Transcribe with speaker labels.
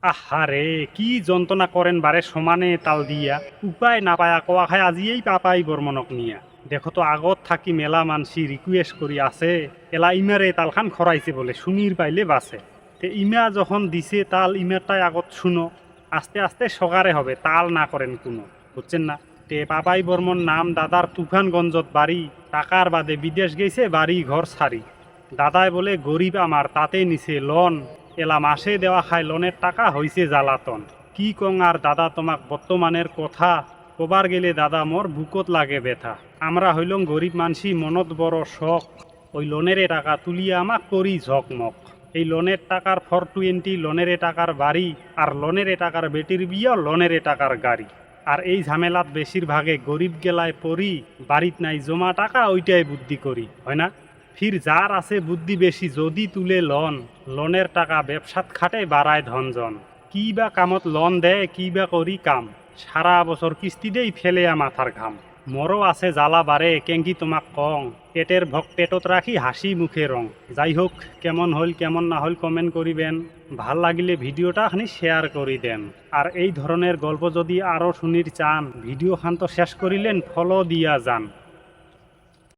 Speaker 1: আহারে, কি যন্ত্রণা করেন বারে সমানে তাল দিয়া, উপায় না পায়া কোয়া খায় আজিয়েই পাপাই বর্মনক নিয়া। দেখো তো আগত থাকি মেলা মানসি রিকুয়েস্ট করি আছে, এলা ইমারে তালখান খরাইছে বলে শুনির পাইলে বাসে। তে ইমা যখন দিছে তাল ইমারটাই আগত শুনো, আস্তে আস্তে সগারে হবে, তাল না করেন কোনো, বুঝছেন না? তে পাপাই বর্মন নাম দাদার তুফানগঞ্জত বাড়ি, টাকার বাদে বিদেশ গেছে বাড়ি ঘর ছাড়ি। দাদায় বলে গরিব আমার তাতে নিছে লোন, এলা মাসে দেওয়া খায় লোনের টাকা হইছে জ্বালাতন। কি কং আর দাদা তোমাক বর্তমানের কথা, কবার গেলে দাদা মোর বুকত লাগে ব্যথা। আমরা হইলং গরিব মানসি মনত বড় শখ, ওই লোনেরে টাকা তুলিয়া আমাক করি ঝকমক। এই লোনের টাকার 420, লোনেরে টাকার বাড়ি, আর লোনেরে টাকার বেটির বিয়া, লোনেরে টাকার গাড়ি। আর এই ঝামেলাত বেশিরভাগে গরিব গেলায় পড়ি, বাড়িত নাই জমা টাকা ওইটাই বুদ্ধি করি, হয় না? ফির যার আছে বুদ্ধি বেশি যদি তুলে লন, লোনের টাকা ব্যবসাত খাটে বাড়ায় ধনজন। কি বা কামত লোন দেয়, কি বা করি কাম, সারা বছর কিস্তি দেই ফেলেয়া মাথার ঘাম। মরও আছে জ্বালা বারে কেঙ্কি তোমাক কং, পেটের ভক পেটত রাখি হাসি মুখে রং। যাই হোক, কেমন হইল কেমন না হইল কমেন্ট করিবেন, ভাল লাগিলে ভিডিওটা খানি শেয়ার করি দেন। আর এই ধরনের গল্প যদি আরও শুনির চান, ভিডিও খান তো শেষ করিলেন, ফলো দিয়া যান।